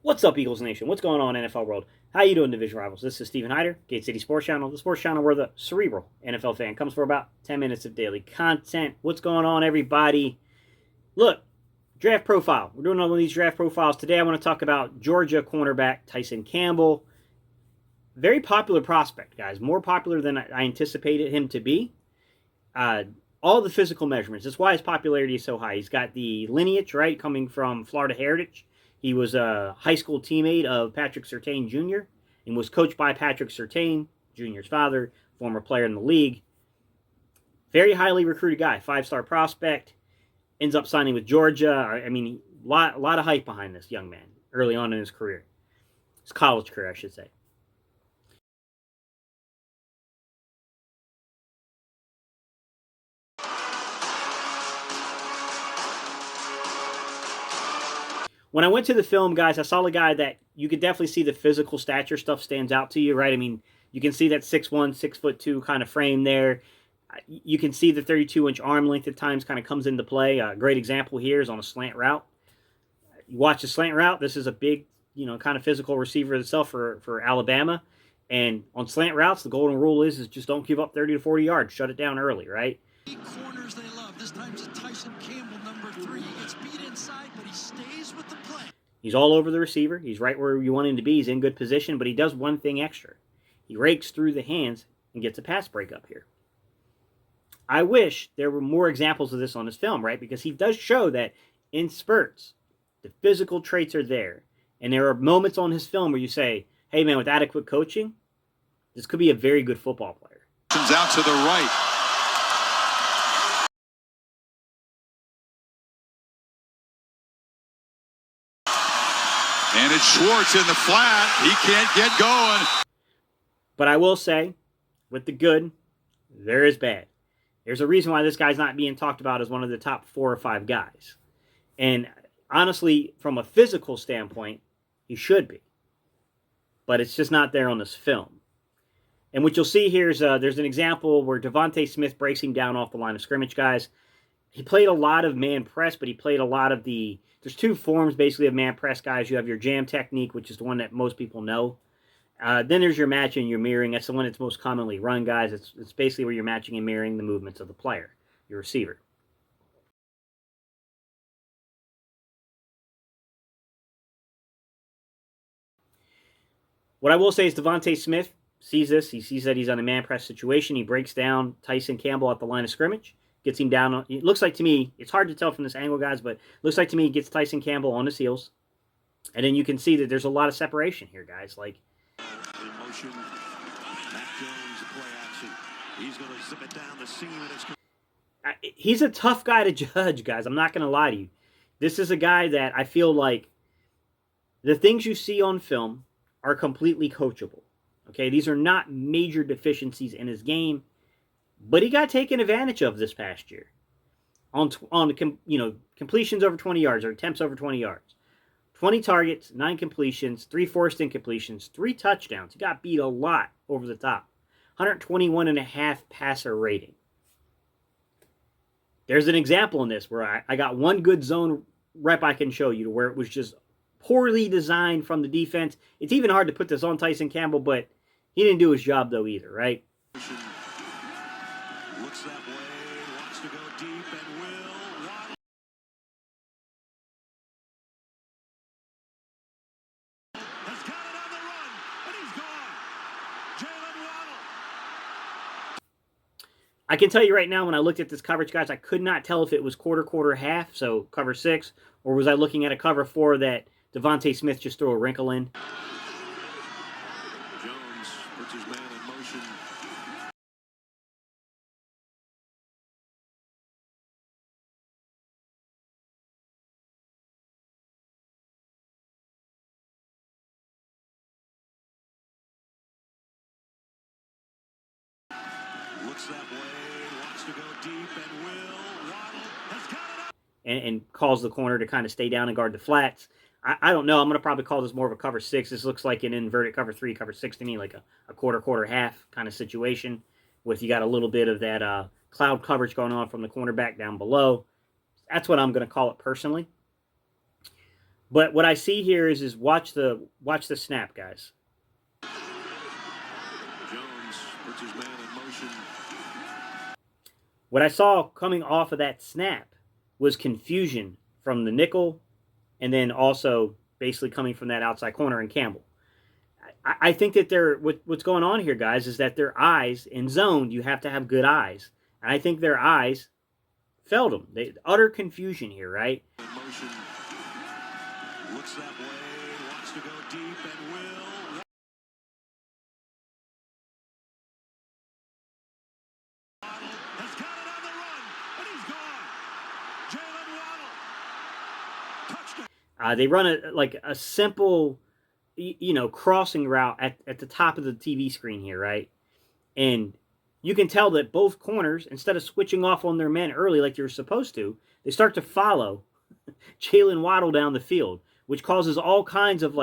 What's up, Eagles Nation? What's going on, NFL world? How you doing, division rivals? This is Stephen Hyder, Gate City Sports Channel, the sports channel where the cerebral NFL fan comes for about 10 minutes of daily content. What's going on, everybody? Look, draft profile. We're doing all of these draft profiles. Today I want to talk about Georgia cornerback Tyson Campbell. Very popular prospect, guys. More popular than I anticipated him to be. All the physical measurements. That's why his popularity is so high. He's got the lineage, right, coming from Florida Heritage. He was a high school teammate of Patrick Surtain Jr. and was coached by Patrick Surtain Jr.'s father, former player in the league. Very highly recruited guy, five-star prospect. Ends up signing with Georgia. I mean, a lot of hype behind this young man early on in his career. His college career, I should say. When I went to the film, guys, I saw a guy that you could definitely see the physical stature stuff stands out to you, right? I mean, you can see that 6'1", 6'2" kind of frame there. You can see the 32-inch arm length at times kind of comes into play. A great example here is on a slant route. You watch the slant route. This is a big, kind of physical receiver itself for Alabama. And on slant routes, the golden rule is just don't give up 30 to 40 yards. Shut it down early, right? Corners they love. This time it's Tyson Campbell, number 3. He gets beat inside, but he stays with the play. He's all over the receiver. He's right where you want him to be. He's in good position, but he does one thing extra. He rakes through the hands and gets a pass breakup here. I wish there were more examples of this on his film, right? Because he does show that in spurts, the physical traits are there. And there are moments on his film where you say, hey, man, with adequate coaching, this could be a very good football player. Comes out to the right. And it's Schwartz in the flat. He can't get going. But I will say, with the good, there is bad. There's a reason why this guy's not being talked about as one of the top 4 or 5 guys. And honestly, from a physical standpoint, he should be. But it's just not there on this film. And what you'll see here is there's an example where Devontae Smith breaks him down off the line of scrimmage, guys. He played a lot of man press, but he played a lot of there's 2 forms basically of man press, guys. You have your jam technique, which is the one that most people know. Then there's your matching and your mirroring. That's the one that's most commonly run, guys. It's basically where you're matching and mirroring the movements of the player, your receiver. What I will say is Devontae Smith sees this. He sees that he's on a man press situation. He breaks down Tyson Campbell at the line of scrimmage. Gets him down. It looks like to me, it's hard to tell from this angle, guys, but it looks like to me he gets Tyson Campbell on his heels. And then you can see that there's a lot of separation here, guys. Like, In motion, Matt Jones, play action. He's going to zip it down the seam. he's a tough guy to judge, guys. I'm not going to lie to you. This is a guy that I feel like the things you see on film are completely coachable. Okay, these are not major deficiencies in his game, but he got taken advantage of this past year on completions over 20 yards or attempts over 20 yards. 20 targets, 9 completions, 3 forced incompletions, 3 touchdowns. He got beat a lot over the top. 121.5 passer rating. There's an example in this where I got one good zone rep I can show you to where it was just poorly designed from the defense. It's even hard to put this on Tyson Campbell, but he didn't do his job, though, either, right? Looks that way, wants to go deep, and will. Waddle. Has got it on the run, and he's gone. Jalen Waddle. I can tell you right now, when I looked at this coverage, guys, I could not tell if it was quarter, half, so cover 6, or was I looking at a cover 4 that Devontae Smith just threw a wrinkle in. Jones puts his man in motion. Looks that way, wants to go deep, and will. Waddle has got it up. And calls the corner to kind of stay down and guard the flats. I don't know. I'm going to probably call this more of a cover 6. This looks like an inverted cover 3, cover 6 to me, like a quarter, half kind of situation with you got a little bit of that cloud coverage going on from the cornerback down below. That's what I'm going to call it personally. But what I see here is watch the snap, guys. Jones puts his man in motion. What I saw coming off of that snap was confusion from the nickel, and then also basically coming from that outside corner in Campbell. I think that what's going on here, guys, is that their eyes in zone, you have to have good eyes. And I think their eyes failed them. Utter confusion here, right? In motion. Looks that way. Wants to go deep and will. Has got it on the run. And he's gone. Jalen Waddle. Touchdown. They run a simple, crossing route at the top of the TV screen here, right? And you can tell that both corners, instead of switching off on their men early like you're supposed to, they start to follow Jalen Waddle down the field, which causes all kinds of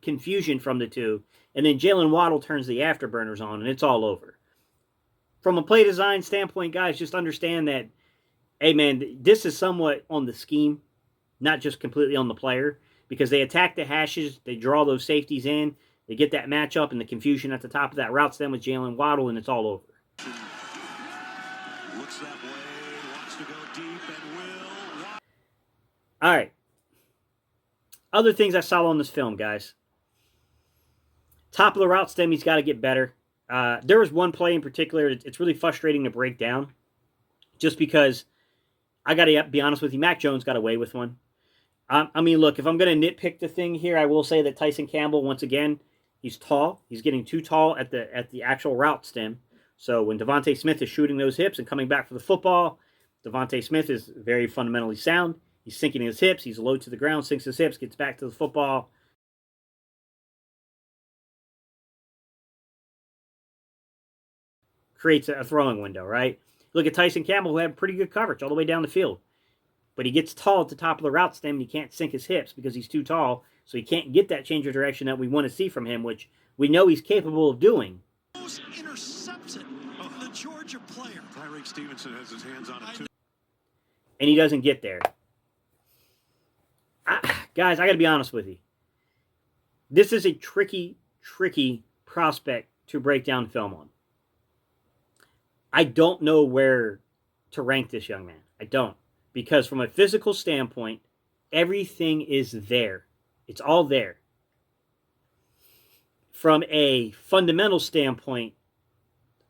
confusion from the two. And then Jalen Waddle turns the afterburners on, and it's all over. From a play design standpoint, guys, just understand that, hey, man, this is somewhat on the scheme, not just completely on the player, because they attack the hashes, they draw those safeties in, they get that matchup and the confusion at the top of that route stem with Jalen Waddle, and it's all over. Looks that way, wants to go deep and will. All right. Other things I saw on this film, guys. Top of the route stem, he's got to get better. There was one play in particular, it's really frustrating to break down, just because I got to be honest with you, Mac Jones got away with one. I mean, look, if I'm going to nitpick the thing here, I will say that Tyson Campbell, once again, he's tall. He's getting too tall at the actual route stem. So when Devontae Smith is shooting those hips and coming back for the football, Devontae Smith is very fundamentally sound. He's sinking his hips. He's low to the ground, sinks his hips, gets back to the football. Creates a throwing window, right? Look at Tyson Campbell, who had pretty good coverage all the way down the field. But he gets tall at the top of the route stem, and he can't sink his hips because he's too tall, so he can't get that change of direction that we want to see from him, which we know he's capable of doing. Intercepted the Georgia player. Tyreek Stevenson has his hands on it too. And he doesn't get there. Guys, I got to be honest with you. This is a tricky prospect to break down film on. I don't know where to rank this young man. I don't. Because from a physical standpoint, everything is there. It's all there. From a fundamental standpoint,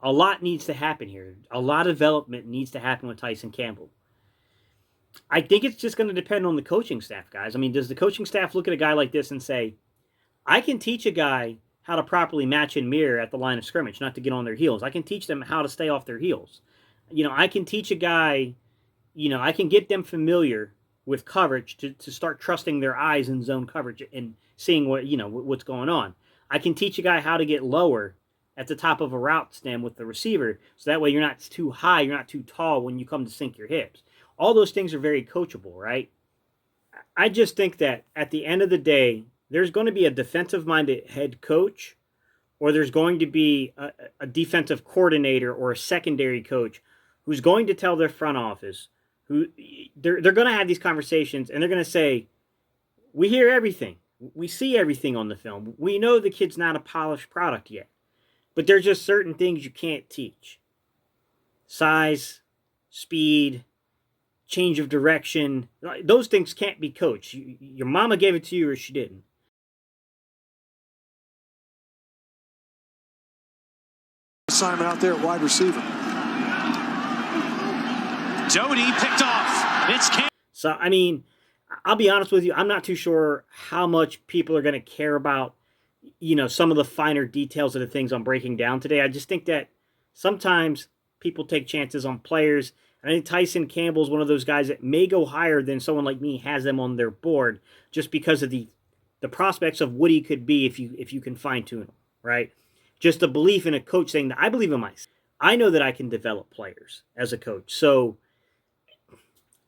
a lot needs to happen here. A lot of development needs to happen with Tyson Campbell. I think it's just going to depend on the coaching staff, guys. I mean, does the coaching staff look at a guy like this and say, I can teach a guy how to properly match and mirror at the line of scrimmage, not to get on their heels. I can teach them how to stay off their heels. I can teach a guy, I can get them familiar with coverage to start trusting their eyes in zone coverage and seeing what's going on. I can teach a guy how to get lower at the top of a route stem with the receiver, so that way you're not too high, you're not too tall when you come to sink your hips. All those things are very coachable, right? I just think that at the end of the day, there's going to be a defensive-minded head coach, or there's going to be a defensive coordinator or a secondary coach who's going to tell their front office, who they're going to have these conversations, and they're going to say, we hear everything. We see everything on the film. We know the kid's not a polished product yet, but there's just certain things you can't teach. Size, speed, change of direction. Those things can't be coached. Your mama gave it to you or she didn't. Assignment out there at wide receiver. Doty picked off. It's So, I mean, I'll be honest with you. I'm not too sure how much people are going to care about, some of the finer details of the things I'm breaking down today. I just think that sometimes people take chances on players. And I think Tyson Campbell is one of those guys that may go higher than someone like me has them on their board just because of the prospects of what he could be if you can fine-tune him, right? Just a belief in a coach saying that I believe in myself. I know that I can develop players as a coach. So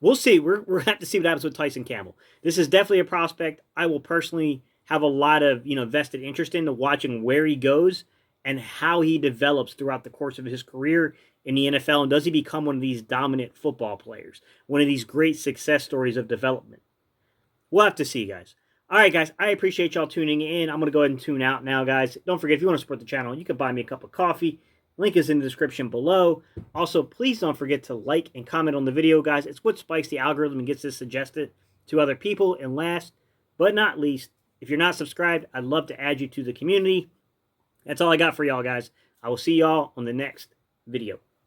we'll see. We're going to have to see what happens with Tyson Campbell. This is definitely a prospect I will personally have a lot of vested interest in, watching where he goes and how he develops throughout the course of his career in the NFL. And does he become one of these dominant football players? One of these great success stories of development? we'll have to see, guys. All right, guys, I appreciate y'all tuning in. I'm going to go ahead and tune out now, guys. Don't forget, if you want to support the channel, you can buy me a cup of coffee. Link is in the description below. Also, please don't forget to like and comment on the video, guys. It's what spikes the algorithm and gets this suggested to other people. And last but not least, if you're not subscribed, I'd love to add you to the community. That's all I got for y'all, guys. I will see y'all on the next video.